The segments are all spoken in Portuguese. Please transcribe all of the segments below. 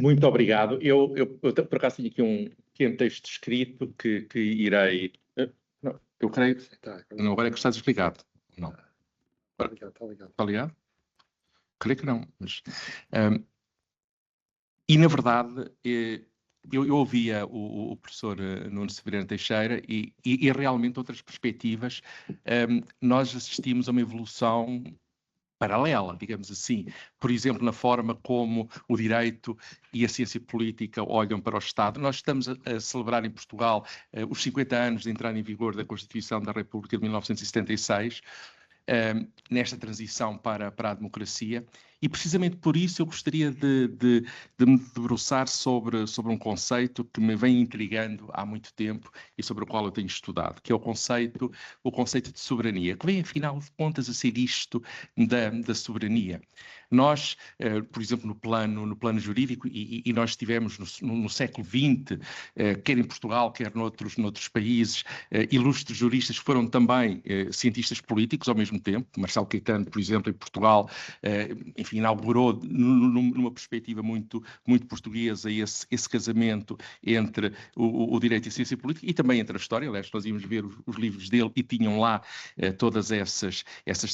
Muito obrigado. Eu por acaso tenho aqui um pequeno texto escrito que irei. Não, eu creio. Não, agora é que estás desligado. Não. Está ligado, está ligado. Está ligado? Creio que não. Mas, e na verdade, eu ouvia o professor Nuno Severino Teixeira e realmente outras perspectivas. Nós assistimos a uma evolução paralela, digamos assim. Por exemplo, na forma como o direito e a ciência política olham para o Estado. Nós estamos a celebrar em Portugal os 50 anos de entrada em vigor da Constituição da República de 1976, nesta transição para a democracia, e precisamente por isso eu gostaria de me debruçar sobre um conceito que me vem intrigando há muito tempo e sobre o qual eu tenho estudado, que é o conceito de soberania, que vem, afinal de contas, a ser isto da soberania. Nós, por exemplo, no plano jurídico, e nós estivemos no século XX, quer em Portugal, quer noutros países, ilustres juristas que foram também cientistas políticos ao mesmo tempo. Marcelo Caetano, por exemplo, em Portugal, enfim, inaugurou numa perspectiva muito portuguesa esse casamento entre o direito e a ciência política e também entre a história. Aliás, nós íamos ver os livros dele e tinham lá todas essas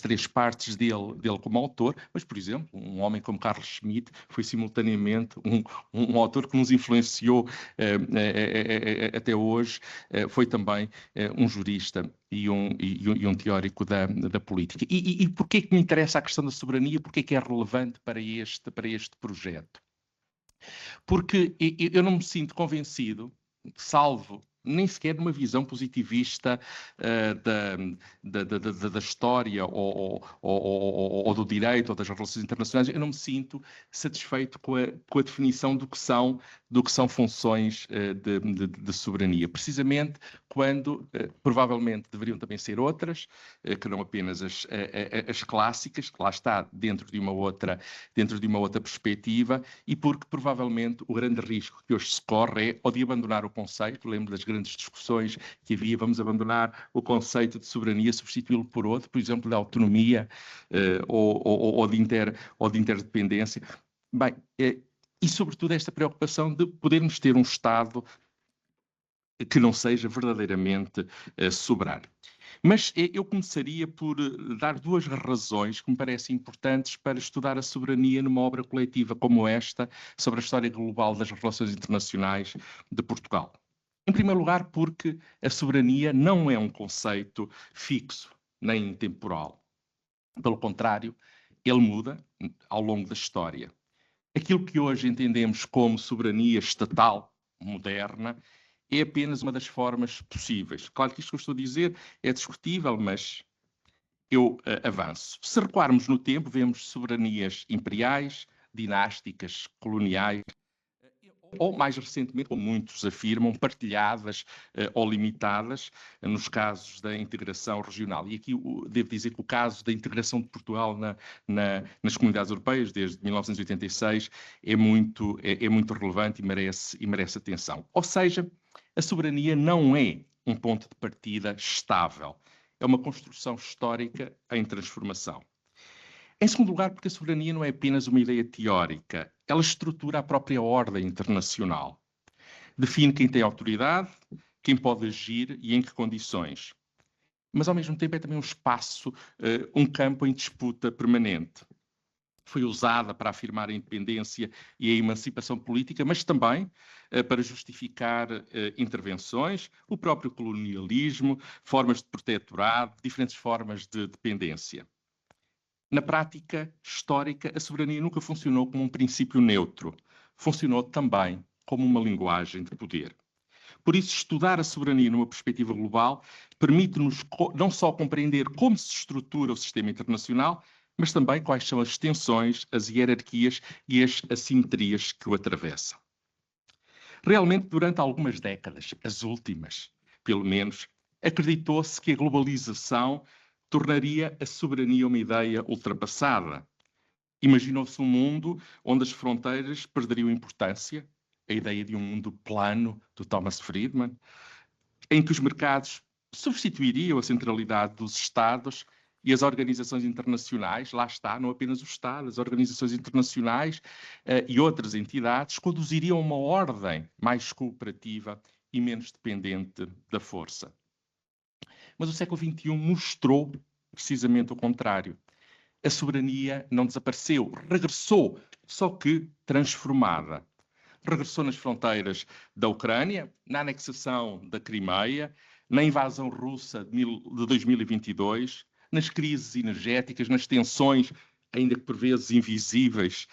três partes dele como autor, mas, por exemplo, um homem como Carlos Schmitt foi simultaneamente um autor que nos influenciou até hoje, foi também um jurista e um teórico da política. E porquê que me interessa a questão da soberania? Porquê que é relevante para este projeto? Porque eu não me sinto convencido, salvo nem sequer numa visão positivista da história ou do direito ou das relações internacionais, eu não me sinto satisfeito com a definição do que são funções de soberania. Precisamente quando provavelmente deveriam também ser outras, que não apenas as clássicas, que lá está dentro de uma outra perspectiva, e porque provavelmente o grande risco que hoje se corre é ou de abandonar o conceito. Lembro das grandes discussões que havia: vamos abandonar o conceito de soberania, substituí-lo por outro, por exemplo, de autonomia ou de interdependência. Bem, e sobretudo esta preocupação de podermos ter um Estado que não seja verdadeiramente soberano. Mas eu começaria por dar duas razões que me parecem importantes para estudar a soberania numa obra coletiva como esta, sobre a história global das relações internacionais de Portugal. Em primeiro lugar, porque a soberania não é um conceito fixo nem temporal. Pelo contrário, ele muda ao longo da história. Aquilo que hoje entendemos como soberania estatal moderna é apenas uma das formas possíveis. Claro que isto que eu estou a dizer é discutível, mas eu avanço. Se recuarmos no tempo, vemos soberanias imperiais, dinásticas, coloniais, ou mais recentemente, como muitos afirmam, partilhadas ou limitadas, nos casos da integração regional. E aqui devo dizer que o caso da integração de Portugal nas comunidades europeias, desde 1986, é muito relevante e merece atenção. Ou seja, a soberania não é um ponto de partida estável. É uma construção histórica em transformação. Em segundo lugar, porque a soberania não é apenas uma ideia teórica, ela estrutura a própria ordem internacional. Define quem tem autoridade, quem pode agir e em que condições. Mas, ao mesmo tempo, é também um espaço, um campo em disputa permanente. Foi usada para afirmar a independência e a emancipação política, mas também para justificar intervenções, o próprio colonialismo, formas de protetorado, diferentes formas de dependência. Na prática histórica, a soberania nunca funcionou como um princípio neutro. Funcionou também como uma linguagem de poder. Por isso, estudar a soberania numa perspectiva global permite-nos não só compreender como se estrutura o sistema internacional, mas também quais são as tensões, as hierarquias e as assimetrias que o atravessam. Realmente, durante algumas décadas, as últimas, pelo menos, acreditou-se que a globalização tornaria a soberania uma ideia ultrapassada. Imaginou-se um mundo onde as fronteiras perderiam importância, a ideia de um mundo plano, do Thomas Friedman, em que os mercados substituiriam a centralidade dos Estados e as organizações internacionais, lá está, não apenas o Estado, as organizações internacionais e outras entidades conduziriam uma ordem mais cooperativa e menos dependente da força. Mas o século XXI mostrou precisamente o contrário. A soberania não desapareceu, regressou, só que transformada. Regressou nas fronteiras da Ucrânia, na anexação da Crimeia, na invasão russa de 2022, nas crises energéticas, nas tensões, ainda que por vezes invisíveis,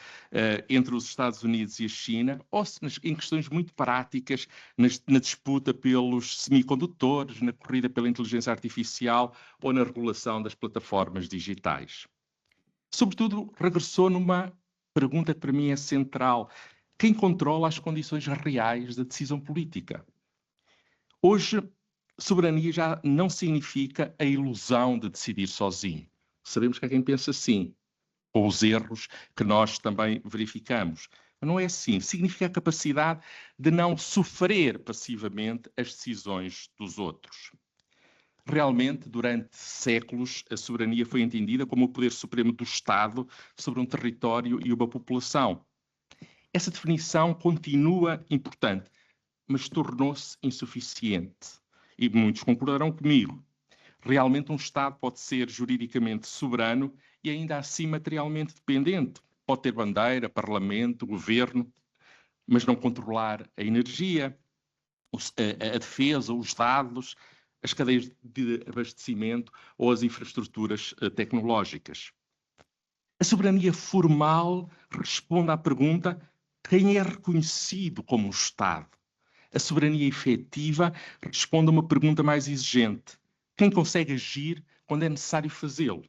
entre os Estados Unidos e a China, ou em questões muito práticas, na disputa pelos semicondutores, na corrida pela inteligência artificial ou na regulação das plataformas digitais. Sobretudo, regressou numa pergunta que para mim é central. Quem controla as condições reais da decisão política? Hoje, soberania já não significa a ilusão de decidir sozinho. Sabemos que há quem pensa assim, com os erros que nós também verificamos. Mas não é assim. Significa a capacidade de não sofrer passivamente as decisões dos outros. Realmente, durante séculos, a soberania foi entendida como o poder supremo do Estado sobre um território e uma população. Essa definição continua importante, mas tornou-se insuficiente. E muitos concordarão comigo. Realmente, um Estado pode ser juridicamente soberano e ainda assim materialmente dependente. Pode ter bandeira, parlamento, governo, mas não controlar a energia, a defesa, os dados, as cadeias de abastecimento ou as infraestruturas tecnológicas. A soberania formal responde à pergunta: quem é reconhecido como um Estado? A soberania efetiva responde a uma pergunta mais exigente: quem consegue agir quando é necessário fazê-lo?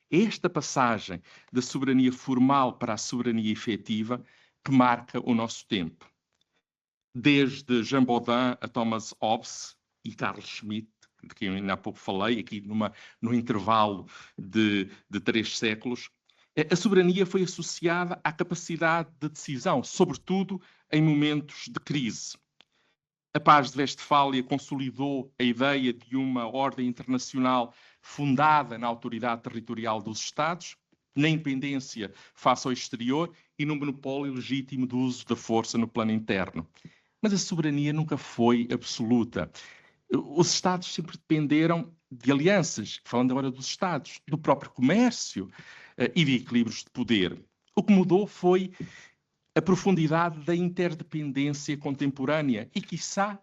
É esta passagem da soberania formal para a soberania efetiva que marca o nosso tempo. Desde Jean Bodin a Thomas Hobbes e Carl Schmitt, de quem eu ainda há pouco falei, aqui no intervalo de 3 séculos, a soberania foi associada à capacidade de decisão, sobretudo em momentos de crise. A Paz de Westfália consolidou a ideia de uma ordem internacional fundada na autoridade territorial dos Estados, na independência face ao exterior e no monopólio legítimo do uso da força no plano interno. Mas a soberania nunca foi absoluta. Os Estados sempre dependeram de alianças, falando agora dos Estados, do próprio comércio e de equilíbrios de poder. O que mudou foi a profundidade da interdependência contemporânea e, quiçá,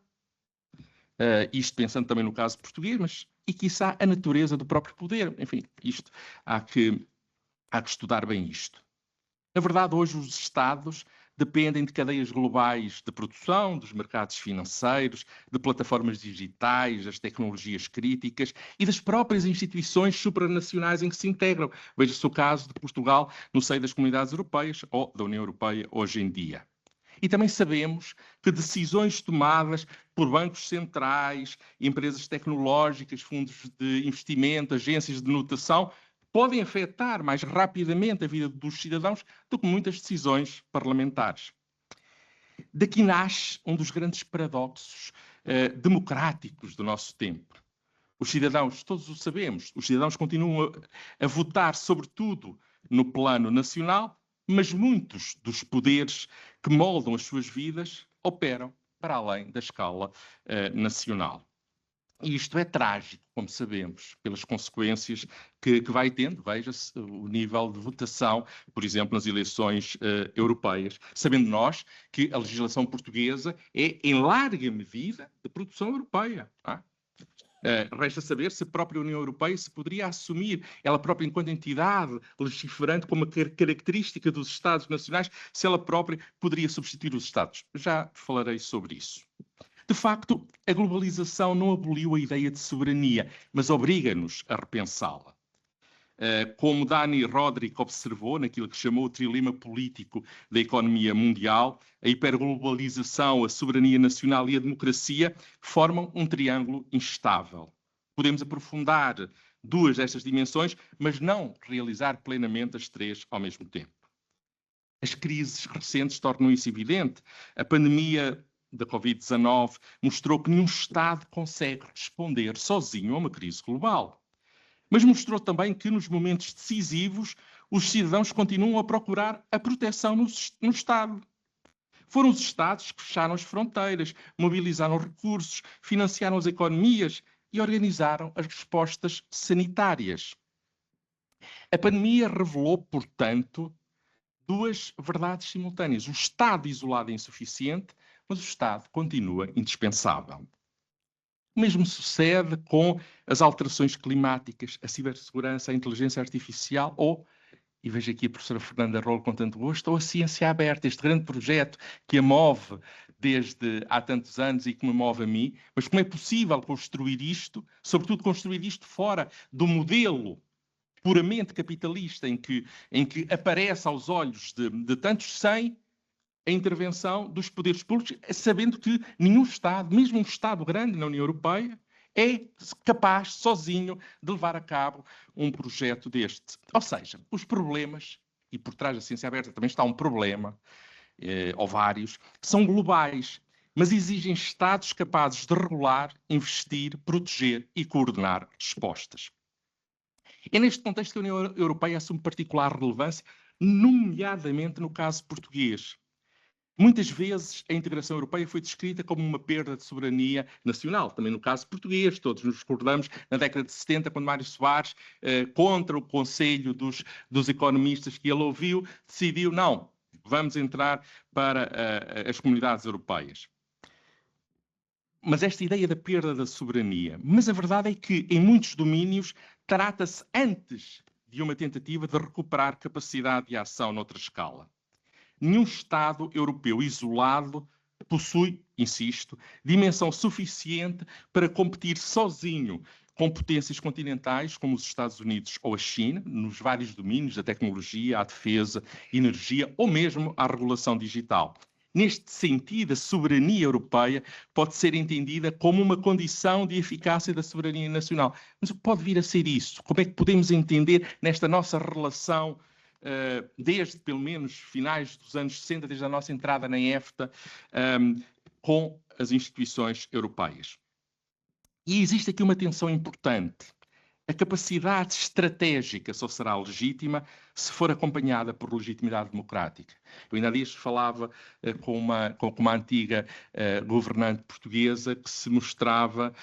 isto pensando também no caso português, mas e, quiçá, a natureza do próprio poder. Enfim, isto há que estudar bem isto. Na verdade, hoje os Estados dependem de cadeias globais de produção, dos mercados financeiros, de plataformas digitais, das tecnologias críticas e das próprias instituições supranacionais em que se integram. Veja-se o caso de Portugal no seio das comunidades europeias ou da União Europeia hoje em dia. E também sabemos que decisões tomadas por bancos centrais, empresas tecnológicas, fundos de investimento, agências de notação, podem afetar mais rapidamente a vida dos cidadãos do que muitas decisões parlamentares. Daqui nasce um dos grandes paradoxos democráticos do nosso tempo. Os cidadãos, todos o sabemos, os cidadãos continuam a votar, sobretudo no plano nacional, mas muitos dos poderes que moldam as suas vidas operam para além da escala nacional. E isto é trágico, como sabemos, pelas consequências que vai tendo. Veja-se o nível de votação, por exemplo, nas eleições europeias, sabendo nós que a legislação portuguesa é, em larga medida, de produção europeia. Resta saber se a própria União Europeia se poderia assumir, ela própria enquanto entidade legiferante, como uma característica dos Estados nacionais, se ela própria poderia substituir os Estados. Já falarei sobre isso. De facto, a globalização não aboliu a ideia de soberania, mas obriga-nos a repensá-la. Como Dani Rodrik observou naquilo que chamou o trilema político da economia mundial, a hiperglobalização, a soberania nacional e a democracia formam um triângulo instável. Podemos aprofundar 2 destas dimensões, mas não realizar plenamente as 3 ao mesmo tempo. As crises recentes tornam isso evidente. A pandemia da Covid-19 mostrou que nenhum Estado consegue responder sozinho a uma crise global. Mas mostrou também que, nos momentos decisivos, os cidadãos continuam a procurar a proteção no Estado. Foram os Estados que fecharam as fronteiras, mobilizaram recursos, financiaram as economias e organizaram as respostas sanitárias. A pandemia revelou, portanto, duas verdades simultâneas. O Estado isolado é insuficiente, mas o Estado continua indispensável. O mesmo sucede com as alterações climáticas, a cibersegurança, a inteligência artificial ou, e vejo aqui a professora Fernanda Rolo com tanto gosto, ou a ciência aberta, este grande projeto que a move desde há tantos anos e que me move a mim. Mas como é possível construir isto, sobretudo construir isto fora do modelo puramente capitalista em que aparece aos olhos de tantos sem a intervenção dos poderes públicos, sabendo que nenhum Estado, mesmo um Estado grande na União Europeia, é capaz, sozinho, de levar a cabo um projeto deste. Ou seja, os problemas, e por trás da ciência aberta também está um problema, ou vários, são globais, mas exigem Estados capazes de regular, investir, proteger e coordenar respostas. É neste contexto que a União Europeia assume particular relevância, nomeadamente no caso português. Muitas vezes a integração europeia foi descrita como uma perda de soberania nacional, também no caso português. Todos nos recordamos, na década de 70, quando Mário Soares, contra o conselho dos economistas que ele ouviu, decidiu, não, vamos entrar para as comunidades europeias. Mas esta ideia da perda da soberania, mas a verdade é que em muitos domínios trata-se antes de uma tentativa de recuperar capacidade de ação noutra escala. Nenhum Estado europeu isolado possui, insisto, dimensão suficiente para competir sozinho com potências continentais como os Estados Unidos ou a China, nos vários domínios da tecnologia, a defesa, energia ou mesmo a regulação digital. Neste sentido, a soberania europeia pode ser entendida como uma condição de eficácia da soberania nacional. Mas o que pode vir a ser isso? Como é que podemos entender nesta nossa relação desde, pelo menos, finais dos anos 60, desde a nossa entrada na EFTA, com as instituições europeias? E existe aqui uma tensão importante. A capacidade estratégica só será legítima se for acompanhada por legitimidade democrática. Eu ainda há dias falava com uma antiga governante portuguesa que se mostrava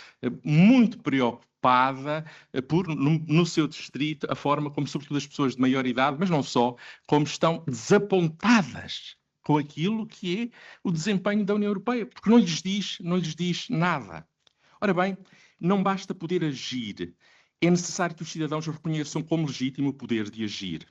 muito preocupada por, no seu distrito, a forma como, sobretudo, as pessoas de maior idade, mas não só, como estão desapontadas com aquilo que é o desempenho da União Europeia, porque não lhes diz nada. Ora bem, não basta poder agir. É necessário que os cidadãos reconheçam como legítimo o poder de agir.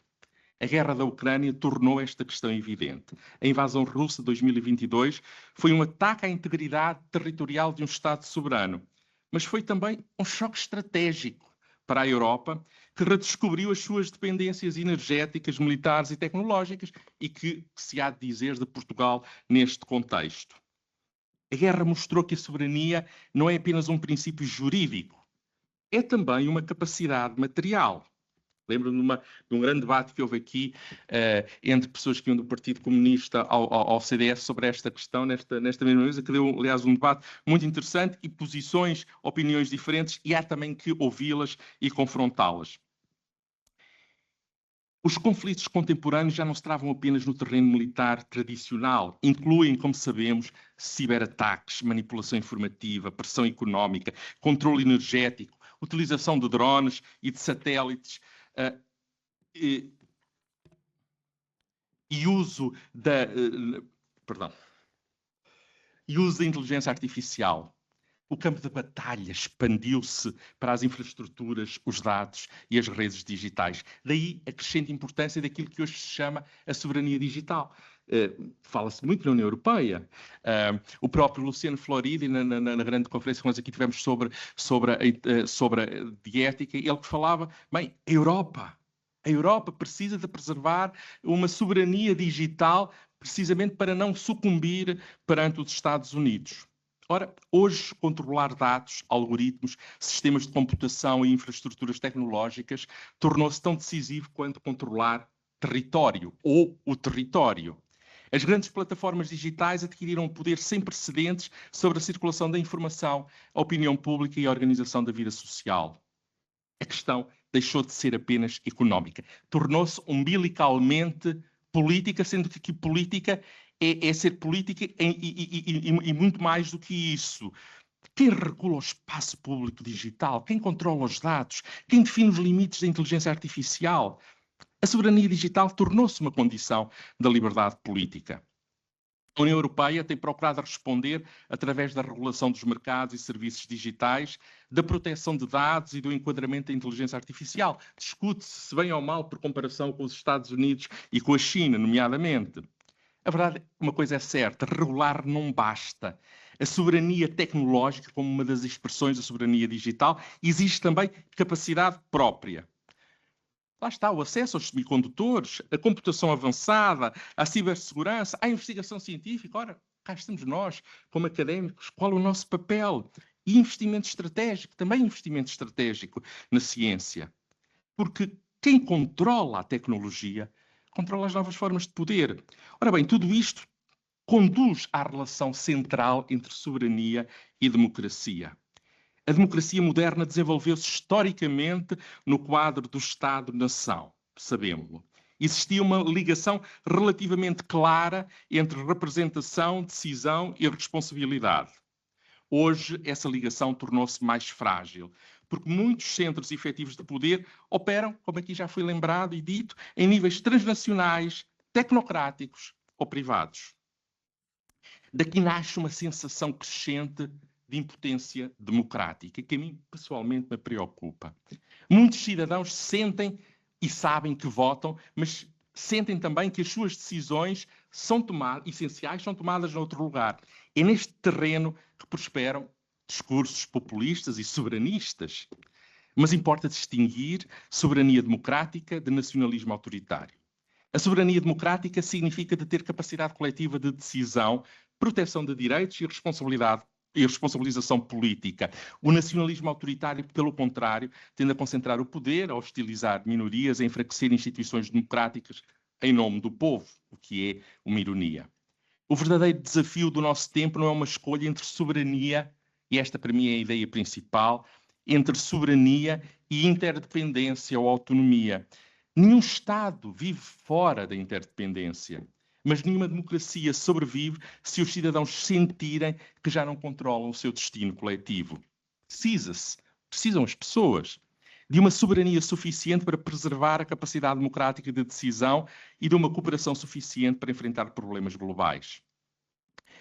A guerra da Ucrânia tornou esta questão evidente. A invasão russa de 2022 foi um ataque à integridade territorial de um Estado soberano, mas foi também um choque estratégico para a Europa, que redescobriu as suas dependências energéticas, militares e tecnológicas, e que se há de dizer de Portugal neste contexto. A guerra mostrou que a soberania não é apenas um princípio jurídico, é também uma capacidade material. Lembro-me de um grande debate que houve aqui entre pessoas que iam do Partido Comunista ao CDS sobre esta questão, nesta mesma mesa, que deu, aliás, um debate muito interessante e posições, opiniões diferentes, e há também que ouvi-las e confrontá-las. Os conflitos contemporâneos já não se travam apenas no terreno militar tradicional. Incluem, como sabemos, ciberataques, manipulação informativa, pressão económica, controle energético, utilização de drones e de satélites e uso da inteligência artificial. O campo de batalha expandiu-se para as infraestruturas, os dados e as redes digitais. Daí a crescente importância daquilo que hoje se chama a soberania digital. Fala-se muito na União Europeia. O próprio Luciano Floridi, na grande conferência que nós aqui tivemos sobre a diética, ele que falava, bem, a Europa precisa de preservar uma soberania digital precisamente para não sucumbir perante os Estados Unidos. Ora, hoje, controlar dados, algoritmos, sistemas de computação e infraestruturas tecnológicas tornou-se tão decisivo quanto controlar território ou o território. As grandes plataformas digitais adquiriram um poder sem precedentes sobre a circulação da informação, a opinião pública e a organização da vida social. A questão deixou de ser apenas económica. Tornou-se umbilicalmente política, sendo que aqui política é ser política e muito mais do que isso. Quem regula o espaço público digital? Quem controla os dados? Quem define os limites da inteligência artificial? A soberania digital tornou-se uma condição da liberdade política. A União Europeia tem procurado responder através da regulação dos mercados e serviços digitais, da proteção de dados e do enquadramento da inteligência artificial. Discute-se, se bem ou mal, por comparação com os Estados Unidos e com a China, nomeadamente. A verdade, uma coisa é certa, regular não basta. A soberania tecnológica, como uma das expressões da soberania digital, exige também capacidade própria. Lá está o acesso aos semicondutores, a computação avançada, a cibersegurança, a investigação científica. Ora, cá estamos nós, como académicos, qual é o nosso papel? E investimento estratégico, também investimento estratégico na ciência. Porque quem controla a tecnologia, controla as novas formas de poder. Ora bem, tudo isto conduz à relação central entre soberania e democracia. A democracia moderna desenvolveu-se historicamente no quadro do Estado-nação, sabemos-lo. Existia uma ligação relativamente clara entre representação, decisão e responsabilidade. Hoje, essa ligação tornou-se mais frágil, porque muitos centros efetivos de poder operam, como aqui já foi lembrado e dito, em níveis transnacionais, tecnocráticos ou privados. Daqui nasce uma sensação crescente de impotência democrática, que a mim pessoalmente me preocupa. Muitos cidadãos sentem e sabem que votam, mas sentem também que as suas decisões essenciais são tomadas noutro lugar. É neste terreno que prosperam discursos populistas e soberanistas. Mas importa distinguir soberania democrática de nacionalismo autoritário. A soberania democrática significa de ter capacidade coletiva de decisão, proteção de direitos e responsabilização política. O nacionalismo autoritário, pelo contrário, tende a concentrar o poder, a hostilizar minorias, a enfraquecer instituições democráticas em nome do povo, o que é uma ironia. O verdadeiro desafio do nosso tempo não é uma escolha entre soberania, e esta para mim é a ideia principal, entre soberania e interdependência ou autonomia. Nenhum Estado vive fora da interdependência. Mas nenhuma democracia sobrevive se os cidadãos sentirem que já não controlam o seu destino coletivo. Precisam as pessoas de uma soberania suficiente para preservar a capacidade democrática de decisão e de uma cooperação suficiente para enfrentar problemas globais.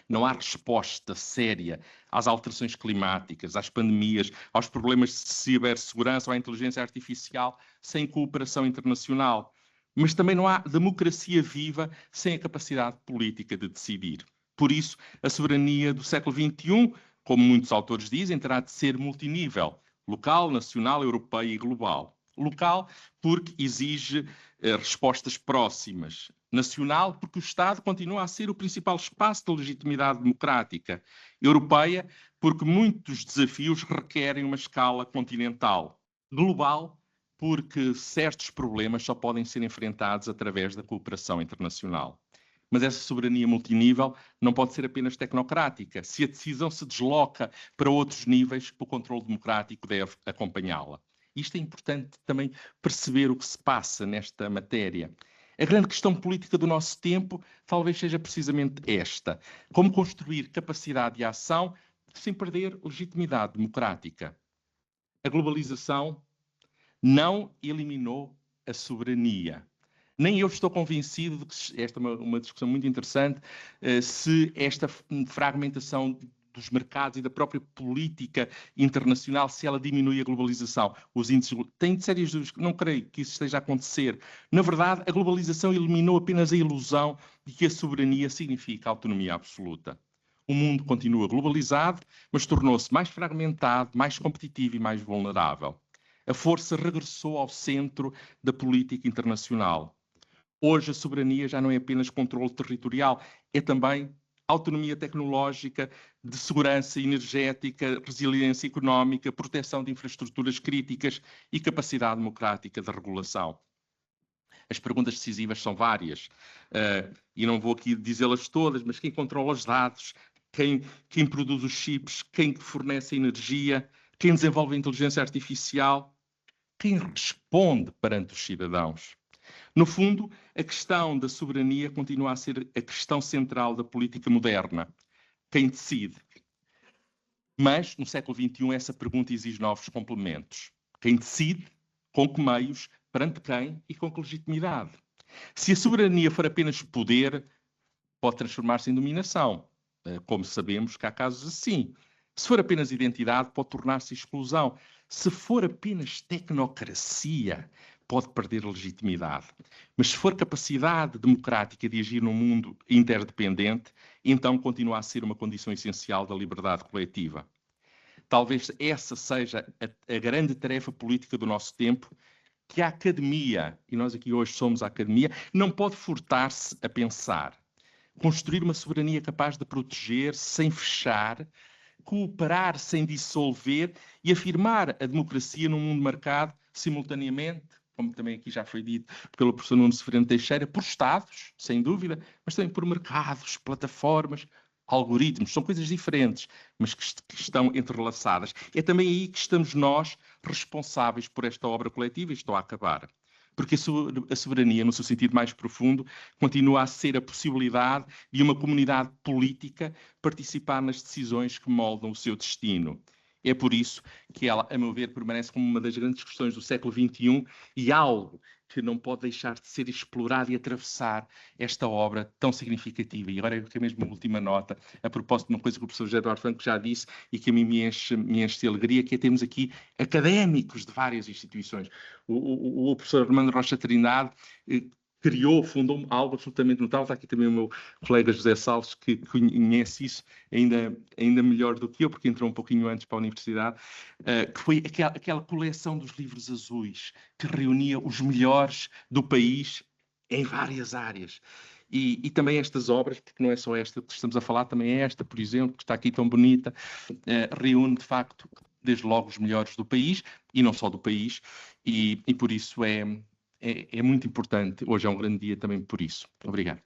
Não há resposta séria às alterações climáticas, às pandemias, aos problemas de cibersegurança ou à inteligência artificial sem cooperação internacional. Mas também não há democracia viva sem a capacidade política de decidir. Por isso, a soberania do século XXI, como muitos autores dizem, terá de ser multinível, local, nacional, europeia e global. Local, porque exige respostas próximas. Nacional, porque o Estado continua a ser o principal espaço de legitimidade democrática. Europeia, porque muitos desafios requerem uma escala continental. Global, porque certos problemas só podem ser enfrentados através da cooperação internacional. Mas essa soberania multinível não pode ser apenas tecnocrática. Se a decisão se desloca para outros níveis, o controle democrático deve acompanhá-la. Isto é importante também perceber o que se passa nesta matéria. A grande questão política do nosso tempo talvez seja precisamente esta: como construir capacidade de ação sem perder legitimidade democrática. A globalização não eliminou a soberania. Nem eu estou convencido de que, esta é uma discussão muito interessante, se esta fragmentação dos mercados e da própria política internacional, se ela diminui a globalização. Os índices têm sérias dúvidas, não creio que isso esteja a acontecer. Na verdade, a globalização eliminou apenas a ilusão de que a soberania significa autonomia absoluta. O mundo continua globalizado, mas tornou-se mais fragmentado, mais competitivo e mais vulnerável. A força regressou ao centro da política internacional. Hoje a soberania já não é apenas controle territorial, é também autonomia tecnológica, de segurança energética, resiliência económica, proteção de infraestruturas críticas e capacidade democrática de regulação. As perguntas decisivas são várias, e não vou aqui dizê-las todas, mas quem controla os dados, quem produz os chips, quem fornece a energia, quem desenvolve a inteligência artificial. quem responde perante os cidadãos. No fundo, a questão da soberania continua a ser a questão central da política moderna. Quem decide? Mas, no século XXI, essa pergunta exige novos complementos. Quem decide? Com que meios? Perante quem? E com que legitimidade? Se a soberania for apenas poder, pode transformar-se em dominação. Como sabemos que há casos assim. Se for apenas identidade, pode tornar-se exclusão. Se for apenas tecnocracia, pode perder a legitimidade. Mas se for capacidade democrática de agir num mundo interdependente, então continua a ser uma condição essencial da liberdade coletiva. Talvez essa seja a grande tarefa política do nosso tempo, que a academia, e nós aqui hoje somos a academia, não pode furtar-se a pensar. Construir uma soberania capaz de proteger sem fechar, cooperar sem dissolver e afirmar a democracia num mundo marcado simultaneamente, como também aqui já foi dito pelo professor Nuno Severino Teixeira, por Estados, sem dúvida, mas também por mercados, plataformas, algoritmos. São coisas diferentes, mas que estão entrelaçadas. É também aí que estamos nós responsáveis por esta obra coletiva, e estou a acabar. Porque a soberania, no seu sentido mais profundo, continua a ser a possibilidade de uma comunidade política participar nas decisões que moldam o seu destino. É por isso que ela, a meu ver, permanece como uma das grandes questões do século XXI e algo que não pode deixar de ser explorado e atravessar esta obra tão significativa. E agora é mesmo uma última nota, a propósito de uma coisa que o professor José Eduardo Franco já disse e que a mim me enche de alegria, que é termos aqui académicos de várias instituições. O professor Armando Rocha Trindade criou, fundou algo absolutamente notável. Está aqui também o meu colega José Salles, que conhece isso ainda melhor do que eu, porque entrou um pouquinho antes para a universidade, que foi aquela coleção dos livros azuis, que reunia os melhores do país em várias áreas. E também estas obras, porque não é só esta que estamos a falar, também é esta, por exemplo, que está aqui tão bonita, reúne, de facto, desde logo os melhores do país, e não só do país, e por isso é muito importante. Hoje é um grande dia também por isso. Obrigado.